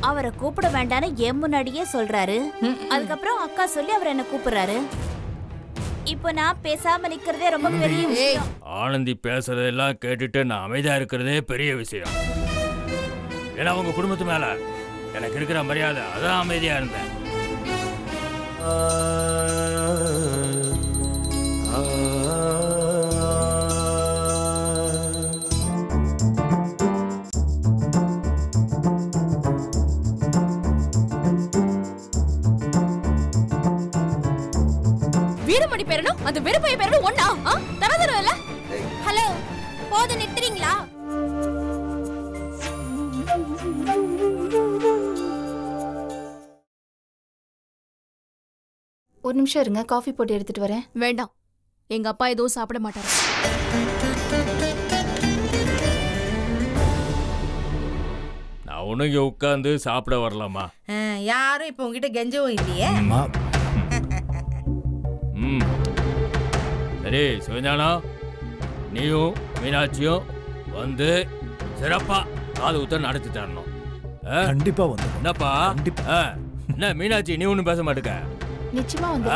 அவரை கூப்பிட வேண்டான்னு என் முன்னாடியே சொல்றாரு. அதுக்கப்புறம் அக்கா சொல்லி அவர் என்ன கூப்பிடுறாரு. இப்போ நான் பேசாம நிக்கிறதே ரொம்ப பெரிய விஷயம். ஆனந்தி பேசுறதெல்லாம் கேட்டுட்டு நான் அமைதியா இருக்கிறதே பெரிய விஷயம். ஏன்னா உங்க குடும்பத்து மேல எனக்கு இருக்கிற மரியாதை, அதான் அமைதியா இருந்தேன். வீரமணி பேரனும் அந்த வெறுப்பைய பேரனும் ஒண்ணா? தரதரம் இல்ல. ஹலோ, போது நிறுத்துறீங்களா? ஒரு நிமிஷம் இருங்க, காஃபி போட்டு எடுத்துட்டு வரேன். வேண்டாம், எங்க அப்பா எதுவும் சாப்பிட மாட்டாரு. நான் ஒண்ணு இங்க உட்காந்து சாப்பிட வரலாமா? யாரும் இப்ப உங்ககிட்ட கெஞ்சவும் இல்லையே. சரி சிவஞானம், நீயும் மீனாட்சியும் வந்து சிறப்பா காது ஊத்த நடத்தி தரணும். கண்டிப்பா வந்து. என்னப்பா என்ன மீனாட்சி, நீ ஒன்னும் பேச மாட்டுக்க? நிச்சயமா வந்து.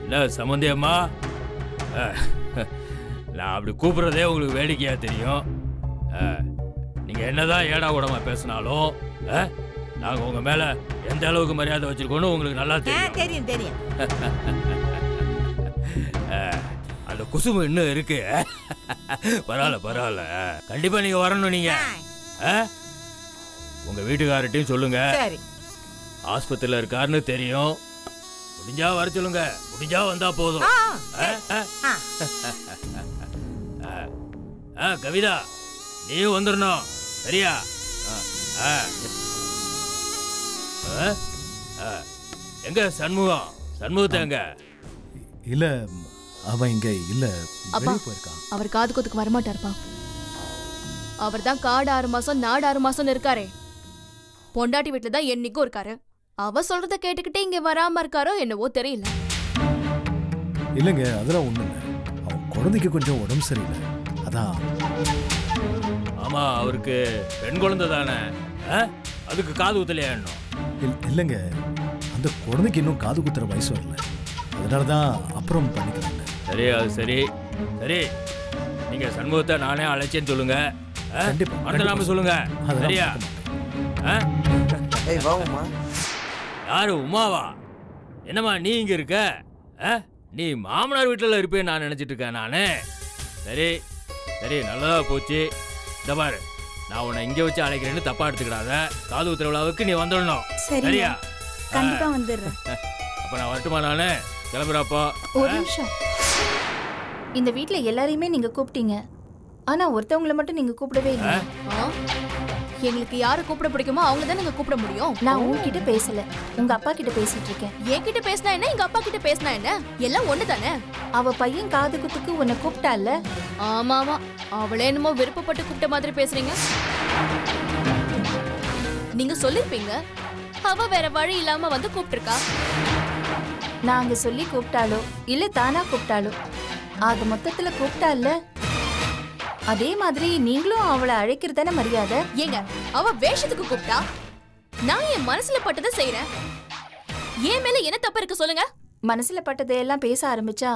என்ன சம்பந்தி அம்மா, நான் அப்படி கூப்பிடுறதே உங்களுக்கு வேடிக்கையா தெரியும். நீங்க என்னதான் ஏடா கூடமா பேசினாலும் நாங்க உங்க மேல எந்த அளவுக்கு மரியாதை வச்சிருக்கோன்னு உங்களுக்கு நல்லா தெரியும். தெரியும் தெரியும். அந்த குசும்பு இன்னும் இருக்கு. பரவாயில்ல பரவாயில்ல, கண்டிப்பா நீங்க வரணும். நீங்க உங்க வீட்டுக்காரட்டையும் சொல்லுங்க. ஆஸ்பத்திரியில இருக்காருன்னு தெரியும். முடிஞ்சா வர சொல்லுங்க. முடிஞ்சா வந்தா போதும். கவிதா, நீயும் வந்துடணும். சரியா? எங்க சண்முகம்? சண்முகத்தை எங்க? இல்ல, அவன் இங்க இல்ல, வெளிய போயிருக்கான். அவர் காது குத்துக்கு வரமாட்டாருப்பா. அவர் தான் காடு 6 மாசம் நாடு 6 மாசம் இருக்காரே. பொண்டாட்டி வீட்டுல தான் என்னைக்கும் இருக்காரு. அவ சொல்றத கேட்டுக்கிட்டே இங்க வராம இருக்காரோ என்னவோ தெரியல. இல்லங்க, அதெல்லாம் ஒண்ணு இல்ல. அவன் குழந்தைக்கு கொஞ்சம் உடம்பு சரியில்லை, அதான். ஆமா, அவருக்கு பெண் குழந்தை தானே, அதுக்கு காது குத்தலையா? இல்லங்க, அந்த குழந்தைக்கு இன்னும் காது குத்துற வயசு வரல, அதனாலதான் அப்புறம் பண்ணிக்கிறாங்க. சரி, அது சரி. சரி, நீங்க சண்முகத்தை நானே அழைச்சேன்னு சொல்லுங்க. கண்டிப்பா மறந்துடாம சொல்லுங்க. சரியா? யாரு? உமாவா? என்னம்மா நீ இங்க இருக்க? நீ மாமனார் வீட்டுல இருப்பேன்னு நான் நினைச்சிட்டு இருக்கேன் நானு. சரி சரி, நல்லதா போச்சு. இந்த பாரு, நான் உன்னை இங்க வச்சு அழைக்கிறேன்னு தப்பா எடுத்துக்கிடாத. காது குத்துற விழாவுக்கு நீ வந்துடணும். சரியா? கண்டிப்பா வந்துடுறேன். அப்ப நான் வரட்டுமா? நானு கிளம்புறாப்பா. ஒரு நிமிஷம், இந்த வீட்ல எல்லாரையுமே நீங்க கூப்பிட்டீங்க, ஆனா ஒருத்தவங்களை மட்டும் நீங்க கூப்பிடவே இல்லை. எங்களுக்கு யாரை கூப்பிட பிடிக்குமோ அவங்க தான் நீங்க கூப்பிட முடியும். நான் உங்ககிட்ட பேசல, உங்க அப்பா கிட்ட பேசிட்டு இருக்கேன். என்கிட்ட பேசினா என்ன, எங்க அப்பா கிட்ட பேசினா என்ன, எல்லாம் ஒண்ணு தானே. அவ பையன் காது குத்துக்கு உன்னை கூப்பிட்டால. ஆமா ஆமா, அவளே என்னமோ விருப்பப்பட்டு கூப்பிட்ட மாதிரி பேசுறீங்க. நீங்க சொல்லிருப்பீங்க, அவ வேற வழி இல்லாம வந்து கூப்பிட்டுருக்கா. நாங்க சொல்லி கூப்பிட்டாலோ இல்ல தானா கூப்பிட்டாலோ, ஆக மொத்தத்துல கூப்பிட்டால. அதே மாதிரி நீங்களும் அவளை அழைக்கிறதான மரியாதை. ஏங்க, அவ வேஷத்துக்கு கூப்பிட்டா, நான் என் மனசுல பட்டதை செய்யறேன். ஏன் மேல என்ன தப்பு இருக்கு சொல்லுங்க? மனசுல பட்டதையெல்லாம் பேச ஆரம்பிச்சா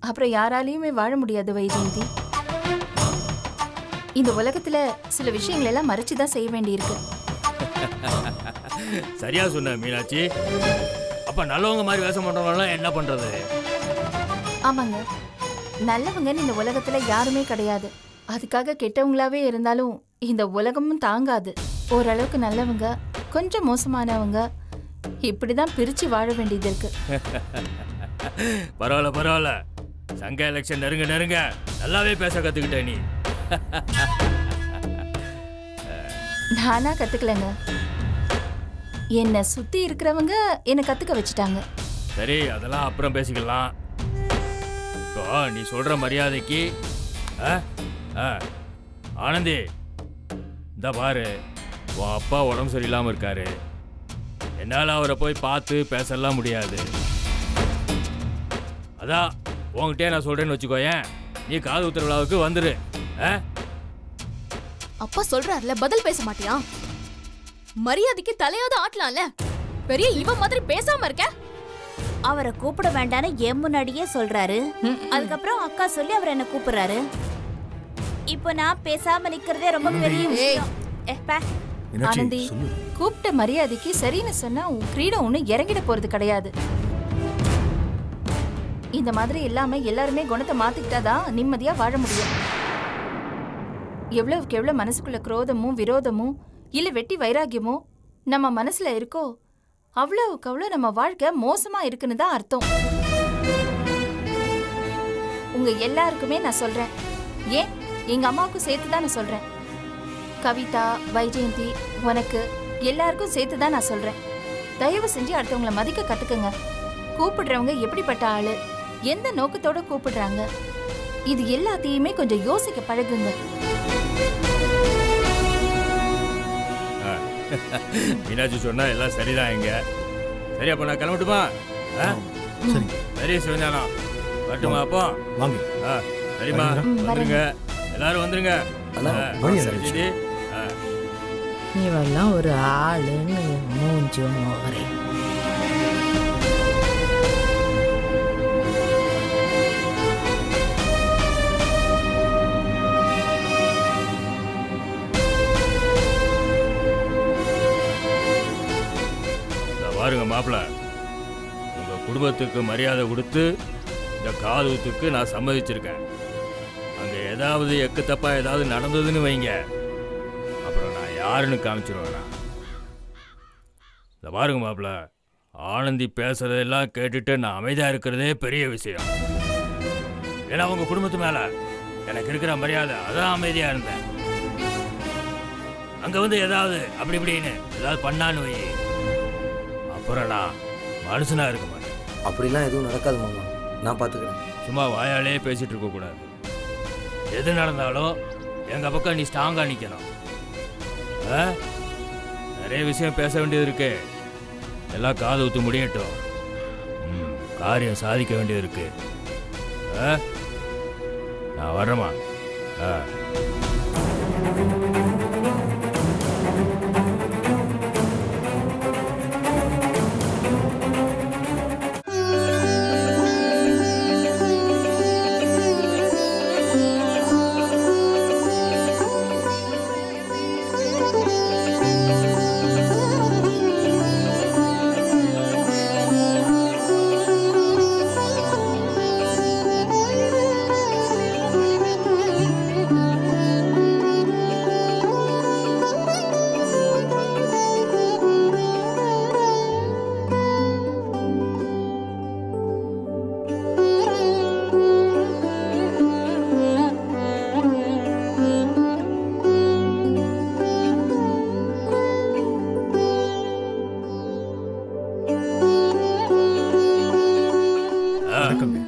அப்புறம் யாராலையுமே வாழ முடியாது வைஜெயந்தி. இந்த உலகத்துல சில விஷயங்கள் எல்லாம் மறைச்சுதான் செய்ய வேண்டி இருக்கு. சரியா சொன்ன மீனாட்சி. அப்ப நல்லவங்க மாதிரி வேஷம் பண்றவங்க என்ன பண்றது? ஆமாங்க, நல்லவங்கன்னு இந்த உலகத்துல யாருமே கிடையாது. அதுக்காக கெட்டவங்களாவே இருந்தாலும் இந்த உலகமும் தாங்காது. ஓரளவுக்கு நல்லவங்க, கொஞ்சம் மோசமானவங்க, இப்படிதான் பிரிச்சு வாழ வேண்டியது இருக்கு. பரவாயில்ல பரவாயில்ல, சங்க எலெக்ஷன் நெருங்க நெருங்க நல்லாவே பேச கத்துக்கிட்ட நீ. நானா கத்துக்கலங்க, என்ன சுத்தி இருக்கிறவங்க என்ன கத்துக்க வச்சுட்டாங்க. சரி, அதெல்லாம் அப்புறம் பேசிக்கலாம். இப்போ நீ சொல்ற மரியாதைக்கு ஆனந்தி, இந்த பாரு, உன் அப்பா உடம்பு சரியில்லாம இருக்காரு. என்னால அவரை போய் பார்த்து பேசலாம் முடியாது. அதான் உங்ககிட்டே நான் சொல்றேன்னு வச்சுக்கோயேன், நீ காது குத்துற விழாவுக்கு வந்துரு. அப்பா சொல்றாருல, பதில் பேச மாட்டியா? மரியாதைக்கு தலையாவது ஆட்டலாம்ல. பெரிய இவன் மாதிரி பேசாம இருக்க. அவரை கூப்பிட வேண்டான்னு என் முன்னாடியே சொல்றாரு. அதுக்கப்புறம் அக்கா சொல்லி அவர் என்ன கூப்பிடுறாரு. இப்போ நான் பேசாம நிக்கிறதே ரொம்ப பெரிய விஷயம். மீனாட்சி, ஆனந்தி, சொல்லு. கூப்பிட்ட மரியாதைக்கு சரின்னு சொன்னா உன் கிரீடம் ஒண்ணு இறங்கிட போறது கிடையாது. இந்த மாதிரி இல்லாம எல்லாருமே குணத்தை மாத்திக்கிட்டாதான் நிம்மதியா வாழ முடியும். எவ்வளவுக்கு எவ்வளவு மனசுக்குள்ள குரோதமும் விரோதமும் இல்ல வெட்டி வைராகியமோ நம்ம மனசுல இருக்கோ அவ்வளவுக்கு அவ்வளவு நம்ம வாழ்க்கை மோசமா இருக்குன்னு தான் அர்த்தம். உங்க எல்லாருக்குமே நான் சொல்றேன், ஏன் எங்க அம்மாவுக்கும் சேர்த்துதான் நான் சொல்றேன். கவிதா, வைஜெயந்தி, உனக்கு எல்லாருக்கும் சேர்த்துதான் நான் சொல்றேன். தயவு செஞ்சு அடுத்தவங்களை மதிக்க கத்துக்குங்க. கூப்பிடுறவங்க எப்படிப்பட்ட ஆளு, எந்த நோக்கத்தோட கூப்பிடுறாங்க, இது எல்லாத்தையுமே கொஞ்சம் யோசிக்க பழகுங்க. மீனாட்சி சொன்னா எல்லாம் சரிதான். இங்க சரி, அப்ப நான் கிளம்பட்டுமா? சரி சரி சிவஞானம், வரட்டுமா அப்போ? வாங்க. சரிம்மா, வந்துருங்க, எல்லாரும் வந்துருங்க. சரி, இவெல்லாம் ஒரு ஆளுன்னு மூஞ்சி மோகரே. பாருங்க மாப்பிள்ள, உங்க குடும்பத்துக்கு மரியாதை கொடுத்து இந்த காதுத்துக்கு நான் சம்மதிச்சிருக்கேன். அங்க ஏதாவது எக்கு தப்பா ஏதாவது நடந்ததுன்னு வைங்க, அப்புறம் நான் யாருன்னு காமிச்சிருவேன். இந்த பாருங்க மாப்பிள்ள, ஆனந்தி பேசுறதெல்லாம் கேட்டுட்டு நான் அமைதியா இருக்கிறதே பெரிய விஷயம். ஏன்னா உங்க குடும்பத்து மேல எனக்கு இருக்கிற மரியாதை, அதான் அமைதியா இருந்தேன். அங்க வந்து ஏதாவது அப்படி இப்படின்னு ஏதாவது பண்ணான்னு வை, அப்புறம் நான் மனுஷனா இருக்க மாட்டேன். அப்படிலாம் எதுவும் நடக்காது மாமா, நான் பார்த்துக்கிறேன். சும்மா வாயாலே பேசிட்டு இருக்க கூடாது. எது நடந்தாலும் எங்க பக்கம் நீ ஸ்ட்ராங்கா நிக்கணும். நிறைய விஷயம் பேச வேண்டியது இருக்கு, எல்லாம் காது ஊத்து முடியட்டும். காரியம் சாதிக்க வேண்டியது இருக்கு. நான் வர்றேம்மா.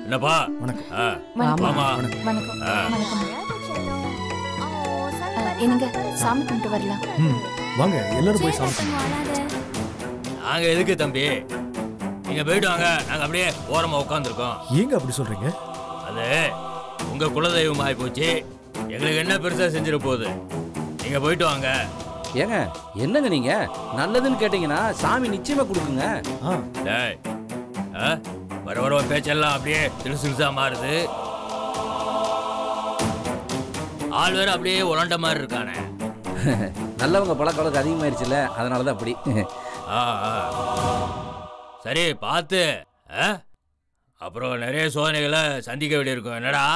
என்னப்பா? என்னங்க சாமி கும்பிட்டு வரலாம். வாங்க எல்லாரும் போய் சாமி கும்பிட்டு. நாங்க எதுக்கு தம்பி, நீங்க போயிட்டு வாங்க, நாங்க அப்படியே ஓரமா உட்காந்துருக்கோம். ஏங்க அப்படி சொல்றீங்க? அது உங்க குலதெய்வம் ஆகி போச்சு, எங்களுக்கு என்ன பெருசா செஞ்சிட போகுது. நீங்க போயிட்டு வாங்க. ஏங்க என்னங்க நீங்க நல்லதுன்னு கேட்டீங்கன்னா சாமி நிச்சயமா கொடுக்குங்க. வர வர பேச்செல்லாம் அப்படியே சிறுசா மாறுது. ஆள் வேற அப்படியே உலண்ட மாதிரி இருக்கானே. நல்லவங்க பழக்கவழக்கம் அதிகமாயிருச்சுல, அதனாலதான் அப்படி. சரி பார்த்து, அப்புறம் நிறைய சோதனைகளை சந்திக்க வேண்டியிருக்கும். என்னடா?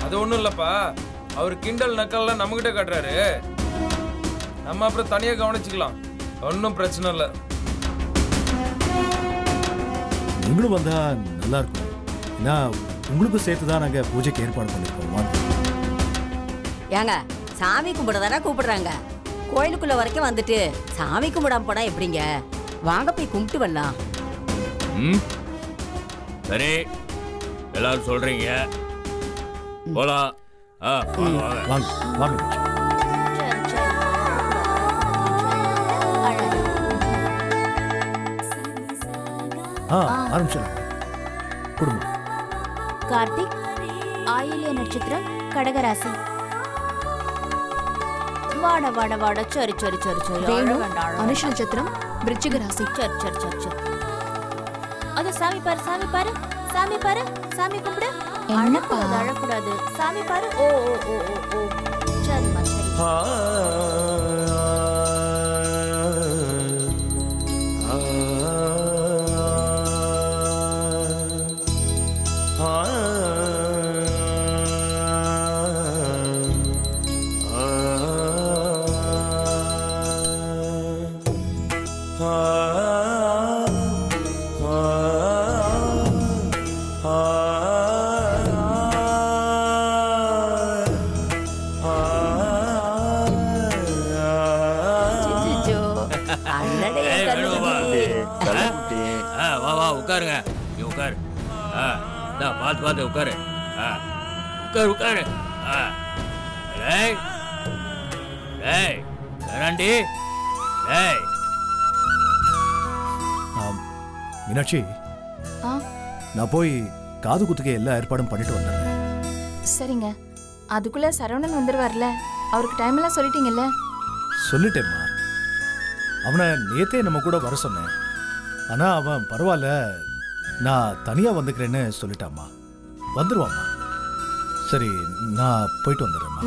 அது ஒன்றும் இல்லைப்பா, அவர் கிண்டல் நக்கல்லாம் நம்மகிட்ட காட்டுறாரு. நம்ம அப்புறம் தனியாக கவனிச்சுக்கலாம், ஒன்றும் பிரச்சனை இல்லை. நீங்களும் வந்தா நல்லா இருக்கும். ஏன்னா உங்களுக்கும் சேர்த்து தான் நாங்கள் பூஜைக்கு ஏற்பாடு பண்ணியிருக்கோம். வாங்க. ஏங்க சாமி கும்பிட தானே கூப்பிடுறாங்க, கோயிலுக்குள்ள வரைக்கும் வந்துட்டு சாமி கும்பிடாம போனா எப்படிங்க? வாங்க போய் கும்பிட்டு வரலாம். சரி, எல்லாரும் சொல்றீங்க, போலாம். வாங்க வாங்க. ஆரம்பிச்சிடலாம். குடும்பம் கார்த்திக், ஆயில்ய நட்சத்திரம், கடகராசி. வாட வாட வாட சரி சரி சரி சரி வேணு வேண்டாம் அனுஷ நட்சத்திரம் விருச்சிக ராசி. சரி சரி சரி சரி அது சாமி பாரு சாமி பாரு சாமி பாரு சாமி கும்பிடு. என்னப்பா? அழக்கூடாது அழக்கூடாது சாமி பாரு. ஓ ஓ ஓ ஓ ஓ சரிம்மா சரி. வா வா உட்காருங்க. நீ உட்காரு. பார்த்து பார்த்து உட்காரு. உட்காரு உட்காரு. டேய் டேய் கராண்டி டேய். மீனாட்சி, ஆ நான் போய் காது குத்துக்க எல்லா ஏற்பாடும் பண்ணிட்டு வந்துடுறேன். சரிங்க. அதுக்குள்ள சரவணன் வந்துருவார்ல, அவருக்கு டைம் எல்லாம் சொல்லிட்டீங்கல்ல? சொல்லிட்டேம்மா. அவனை நேத்தே நம்ம கூட வர சொன்னேன். ஆனா அவன் பரவாயில்ல, நான் தனியா வந்துக்கிறேன்னு சொல்லிட்டாம்மா. வந்துருவாம்மா. சரி, நான் போயிட்டு வந்துடுறேம்மா.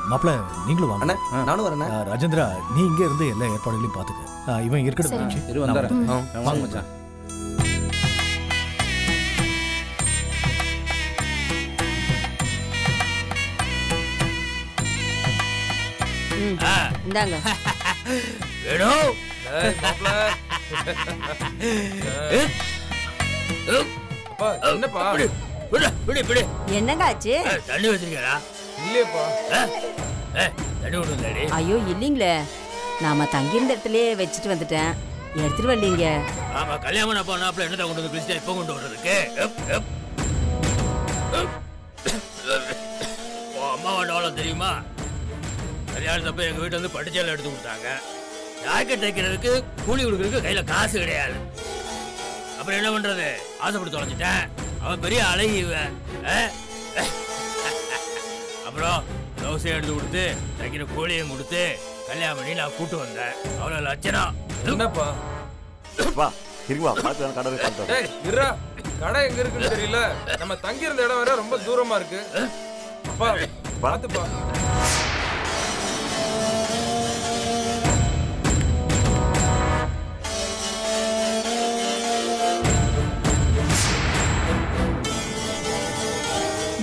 மாப்பிள்ள, நீங்களும் வாங்க. நானும் வரேன். ராஜேந்திரா, நீ இங்க இருந்து எல்லா ஏற்பாடுகளையும் பாத்துக்க. இவன் இருக்கட்டும். வாங்க மச்சான். இந்தாங்க. வேணும் என்னப்பா? என்னங்க ஆச்சு? தண்ணி வச்சிருக்கா? இல்லையப்பா. தண்ணி விடுங்க. ஐயோ இல்லீங்களே, நாம தங்கியிருந்த இடத்துலயே வச்சுட்டு வந்துட்டேன். எடுத்துட்டு வரலீங்க. ஆமா, கல்யாணம் அப்பா நாப்பில் என்னதான் கொண்டு வந்து கிறிஸ்டியா இப்போ கொண்டு வர்றதுக்கு? அம்மா வாண்டாவளம் தெரியுமா? கல்யாணத்தப்ப எங்க வீட்டுல வந்து பட்டுச்சேலை எடுத்து கொடுத்தாங்க. ஜாக்கெட் தைக்கிறதுக்கு கூலி கொடுக்கறதுக்கு கையில காசு கிடையாது. அப்புறம் என்ன பண்றது? ஆசைப்பட்டு தொலைஞ்சிட்டேன். அவன் பெரிய அழகி. அப்புறம் தோசையை எடுத்து கொடுத்து தைக்கிற கோழியும் கொடுத்து கல்யாணம் பண்ணி நான் கூட்டு வந்தேன். அவ்வளவு லட்சணம். என்னப்பா? கடை எங்க இருக்குன்னு தெரியல. நம்ம தங்கி இருந்த இடம் வேற ரொம்ப தூரமா இருக்கு. அப்பா பாத்துப்பா.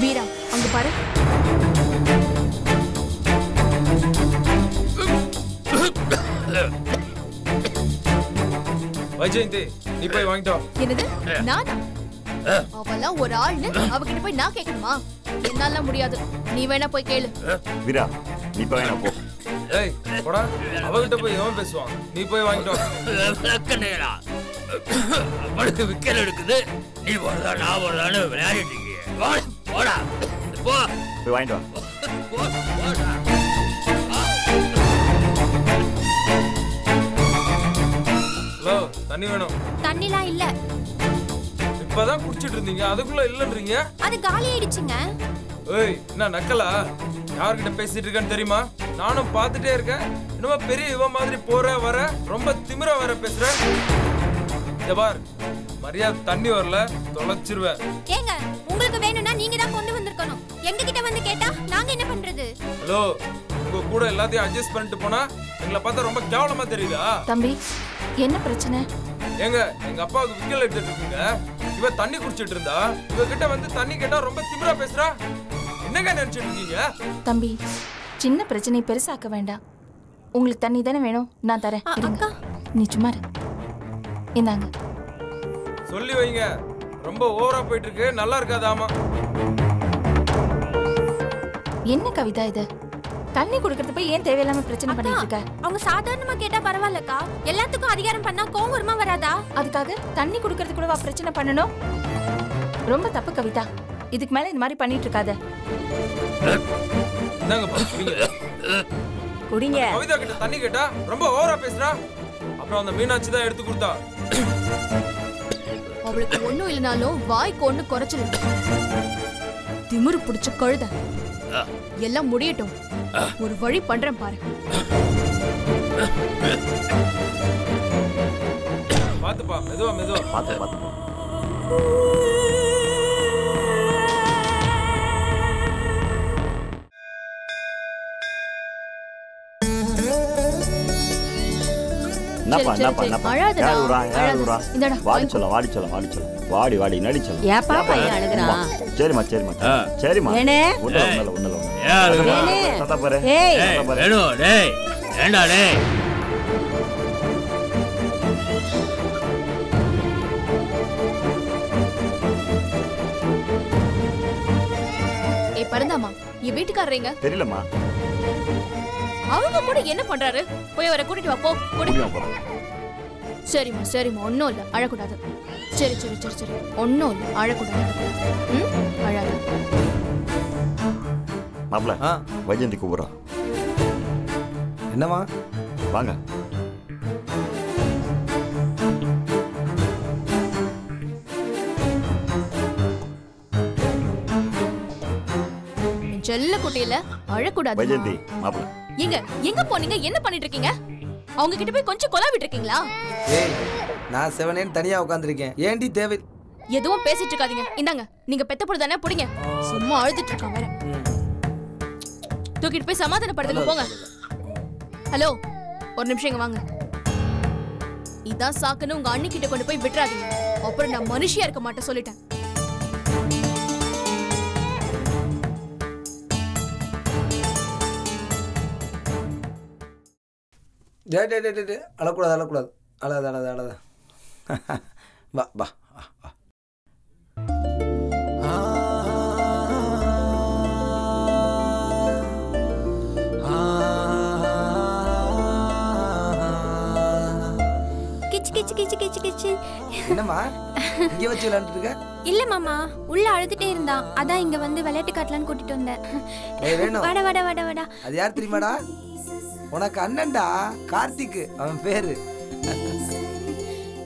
வீரா, அங்க பாரு. வைஜெயந்தி, நீ போய் வாங்கிட்டோ. என்னது? நானா? அவெல்லாம் ஒரு ஆள்னு அவகிட்ட போய் நான் கேட்கணுமா? என்னால முடியாது. நீ வேணா போய் கேளு. வீரா, நீ போய் வேணா போ. ஏய் போடா, அவகிட்ட போய் எவன் பேசுவான்? நீ போய் வாங்கிட்டோ. அவளுக்கு விக்கல் எடுக்குது. நீ போறதா நான் போறதான்னு விளையாடிட்டு இருக்கீங்க. போடா போ, போய் வாங்கிட்டு வா. ஹலோ, தண்ணி வேணும். தண்ணிலாம் இல்ல. இப்பதான் குடிச்சிட்டு இருந்தீங்க, அதுக்குள்ள இல்லன்றீங்க. அது காலி ஆயிடுச்சுங்க. ஏய், என்ன நக்கலா? யார்கிட்ட பேசிட்டு இருக்கேன்னு தெரியுமா? நானும் பார்த்துட்டே இருக்கேன். என்னமோ பெரிய இவ மாதிரி போற வர ரொம்ப திமிரா வர பேசுற. இந்த பார், மரியாதை தண்ணி வரல தொலைச்சிருவேன். ஏங்க, உங்களுக்கு வேணும்னா நீங்க தான் கொண்டு வந்திருக்கணும். எங்க கிட்ட வந்து கேட்டா நாங்க என்ன பண்றது? ஹலோ, உங்க கூட எல்லாத்தையும் அட்ஜஸ்ட் பண்ணிட்டு போனா எங்களை பார்த்தா ரொம்ப கேவலமா தெரியுதா? தம்பி, என்ன பிரச்சனை? ஏங்க, எங்க அப்பாவுக்கு விக்கல் எடுத்துட்டு இருக்குங்க. இவ தண்ணி குடிச்சிட்டு இருந்தா, இவகிட்ட வந்து தண்ணி கேட்டா ரொம்ப திமிரா பேசுறா. என்னங்க நினைச்சிட்டு இருக்கீங்க? தம்பி, சின்ன பிரச்சனை பெருசாக்க வேண்டாம். உங்களுக்கு தண்ணி தானே வேணும், நான் தரேன். இருங்க, நீ சும்மா இரு. இந்தாங்க. சொல்லி வைங்க, ரொம்ப ஓவரா போயிட்டு இருக்கு. நல்லா இருக்காதாமா? என்ன கவிதா இது? தண்ணி குடுக்கறது போய் ஏன் தேவையில்லாம பிரச்சனை பண்ணிட்டு இருக்க? அவங்க சாதாரணமா கேட்டா பரவாயில்லக்கா. எல்லாத்துக்கும் அதிகாரம் பண்ணா கோவம் வருமா வராதா? அதுக்காக தண்ணி குடுக்கறது கூடவா பிரச்சனை பண்ணணும்? ரொம்ப தப்பு கவிதா. இதுக்கு மேல இந்த மாதிரி பண்ணிட்டு இருக்காத. குடிங்க. கவிதா கிட்ட தண்ணி கேட்டா ரொம்ப ஓவரா பேசுறா. அப்புறம் அந்த மீனாட்சி தான் எடுத்து கொடுத்தா. அவளுக்கு ஒண்ணும் இல்லனாலும் வாய்க்கு ஒண்ணு குறைச்சிரு. திமிரு பிடிச்ச கழுத. எல்லாம் முடியட்டும். ஒரு வழி பண்றேன் பாரு. பாத்துப்பா, மெதுவா மெதுவா. பாத்து. வாடி நடி சொல்ல. ஏப்பா பையன் அழுகுறான்? சரிம்மா ஏனே தாத்தா பாரு. ஏய் வேணு டேய் ஏண்டா டேய் பரந்தாமா என் வீட்டுக்காரங்க தெரியலம்மா. அவங்க கூட என்ன பண்றாரு? போய் அவரை கூட்டிட்டு வா போ. சரிம்மா ஒன்னும் இல்ல, அழக்கூடாது. சரி ஒன்னும் இல்ல, அழக்கூடாது. அழாத. மாப்ள வைஜந்தி கூப்பிடுறா. என்னம்மா? வாங்க. செல்ல குட்டியில அழக்கூடாது. வைஜந்தி மாப்ள எங்க போனீங்க? என்ன பண்ணிட்டு இருக்கீங்க? அவங்க கிட்ட போய் கொஞ்சம் கொலாவிட்டு இருக்கீங்களா? ஏய், நான் செவனேன்னு தனியா உட்கார்ந்திருக்கேன். ஏண்டி தேவை? எதுவும் பேசிட்டு இருக்காதீங்க. இந்தாங்க, நீங்க பெத்த பொண்ணு தானே, புடிங்க. சும்மா அழுதுட்டு இருக்கான் வேற. தூக்கிட்டு போய் சமாதானப்படுத்துங்க போங்க. ஹலோ, ஒரு நிமிஷம் இங்க வாங்க. இதான் சாக்குன்னு உங்க அண்ணி கிட்ட கொண்டு போய் விட்டுறாதீங்க. அப்புறம் நான் மனுஷியா இருக்க மாட்டேன் சொல்லிட்டேன். அழக்கூடாது. அழாத. வா. கிச்சு. என்னம்மா இங்க வச்சு விளையாண்டுட்டு இருக்க? இல்ல மாமா, உள்ள அழுதுட்டே இருந்தான். அதான் இங்க வந்து விளையாட்டு காட்டலான்னு கூட்டிட்டு வந்தேன். வாடா. அது யார் தெரியுமாடா? உனக்கு அண்ணன்டா, கார்த்திக். அவன் பேரு.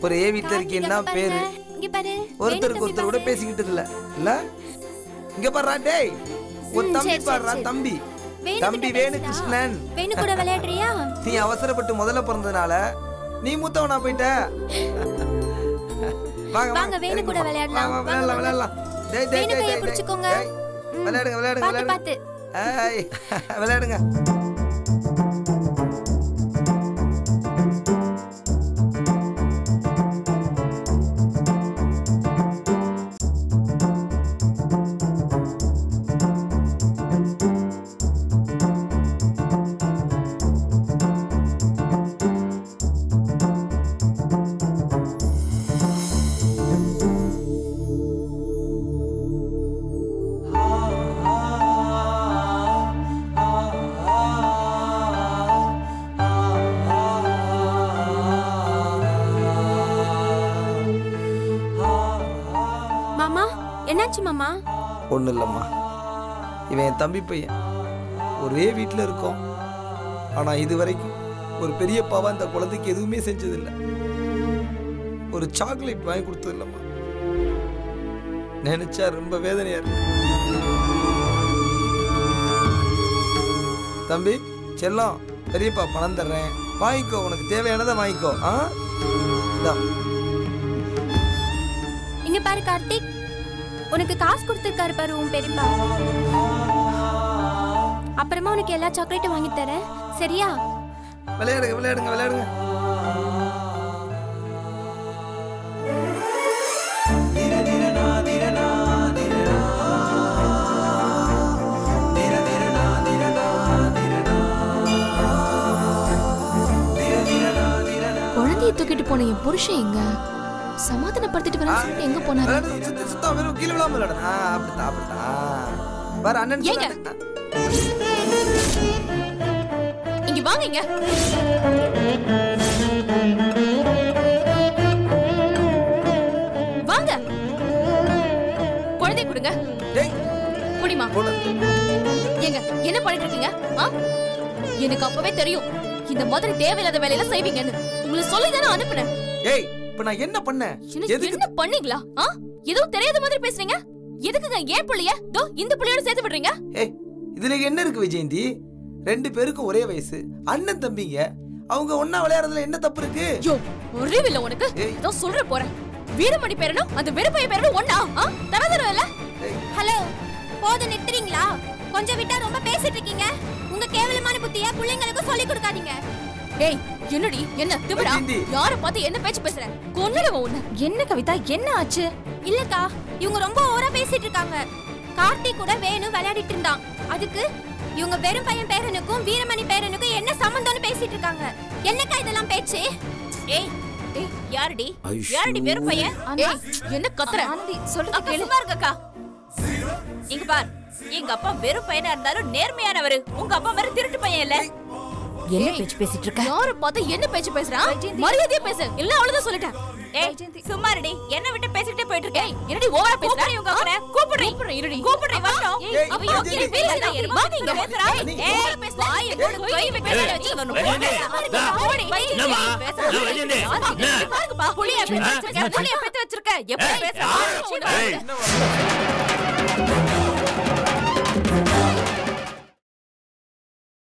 ஒரு வீட்டுல இருக்கீங்கன்னா பேரு. ஒருத்தருக்கு ஒருத்தர் கூட பேசிக்கிட்டு இல்ல. இங்க பாடுறா டேய், ஒரு தம்பி பாடுறா. தம்பி வேணு கிருஷ்ணன். வேணு கூட விளையாடுறியா? நீ அவசரப்பட்டு முதல்ல பிறந்ததுனால நீ மூத்தவனா போயிட்ட. வாங்க வேணு கூட விளையாடலாம். விளையாடலாம். வேணு கையை பிடிச்சுக்கோங்க. விளையாடுங்க. பாத்து. விளையாடுங்க. என்னாச்சு மாமா? ஒன்றும் இல்லைம்மா, இவன் என் தம்பி பையன். ஒரே வீட்டில் இருக்கோம். ஆனால் இது வரைக்கும் ஒரு பெரிய பாவா இந்த குழந்தைக்கு எதுவுமே செஞ்சதில்லை. ஒரு சாக்லேட் வாங்கி கொடுத்தது இல்லைம்மா. நினைச்சா ரொம்ப வேதனையா இருக்கு. தம்பி செல்லம், பெரியப்பா பணம் தர்றேன், வாங்கிக்கோ. உனக்கு தேவையானதை வாங்கிக்கோ. இங்க பாரு கார்த்திக், உனக்கு காசு கொடுத்துருக்காரு பாரு உன் பெரியப்பா. அப்புறமா உனக்கு எல்லா சாக்லேட்டும் வாங்கி தரேன், சரியா? விளையாடுங்க. குழந்தைய தூக்கிட்டு போன என் புருஷன் எங்க? சமாதானப்படுத்திட்டு வரேன்னு சொல்லிட்டு எங்க போனாரு? கீழே விழாம விளையாடு. அப்படித்தான். பாரு அண்ணன் இங்க வாங்க. இங்க வாங்க. குழந்தை கொடுங்க. குடிமா. ஏங்க என்ன பண்ணிட்டு இருக்கீங்க? எனக்கு அப்பவே தெரியும் இந்த மாதிரி தேவையில்லாத வேலையில செய்வீங்கன்னு. உங்களுக்கு சொல்லி தானே அனுப்புனேன். இப்ப நான் என்ன பண்ணேன்? என்ன பண்ணீங்களா? எதுவும் தெரியாத மாதிரி பேசுறீங்க. எதுக்குங்க ஏன் புள்ளைய இந்த புள்ளையோட சேர்த்து விடுறீங்க? இதுல என்ன இருக்கு விஜயந்தி? 2 பேருக்கும் ஒரே வயசு, அண்ணன் தம்பிங்க. அவங்க ஒண்ணா விளையாடுறதுல என்ன தப்பு இருக்கு? யோ ஒரேவில்ல உனக்கு. இதோ சொல்ற போறேன். வீரமணி பேரனும் அந்த வெறுப்பைய பேரனும் ஒண்ணா? தரதர இல்ல. ஹலோ, போது நிறுத்துறீங்களா? கொஞ்சம் விட்டா ரொம்ப பேசிட்டு இருக்கீங்க. உங்க கேவலமான புத்திய பிள்ளைங்களுக்கு சொல்லி கொடுக்காதீங்க. ஏய் என்னடி என்ன திமிரா? யார பார்த்து என்ன பேச்சு பேசுற? கொன்னுடுவ உன்னை. என்ன கவிதா, என்ன ஆச்சு? இல்லக்கா, இவங்க ரொம்ப ஓவரா பேசிட்டு இருக்காங்க. கார்த்திக் கூட வேணு விளையாடிட்டு இருந்தான். அதுக்கு இவங்க வெறும் பையன் பேரனுக்கும் வீரமணி பேரனுக்கும் என்ன சம்பந்தம்னு பேசிட்டு இருக்காங்க. என்னக்கா இதெல்லாம் பேச்சு? ஏய் ஏய் யாரடி? யாரடி வெறும் பையன்? ஏய் என்ன கத்துற? ஆனந்தி சொல்றது கேளு. சும்மா இருங்கக்கா. இங்க பார், எங்க அப்பா வெறும் பையனா இருந்தாலும் நேர்மையானவரு. உங்க அப்பா வேற திருட்டு பையன் இல்ல. என்ன பேச்சு பேசிட்டு இருக்க? யார பார்த்து என்ன பேச்சு பேசுறா? மரியாதையா பேசு. இல்ல அவ்வளவுதான் சொல்லிட்டேன். ஏய் சும்மா இருடி. என்ன விட்டு பேசிட்டே போயிட்டு இருக்கே. என்னடி ஓவரா பேசுற? உங்க அப்பா கூப்பிடுறேன் இருடி. கூப்பிடுறேன் வரணும். அவ யோக்கிய பேசுறா. வாங்க இங்க பேசுறா. ஏய் வாய் மூடு போய் பேச வச்சு வரணும். என்னமா வைஜந்தி பாருங்கப்பா, புளிய பெத்து வச்சிருக்க. எப்படி பேசுற?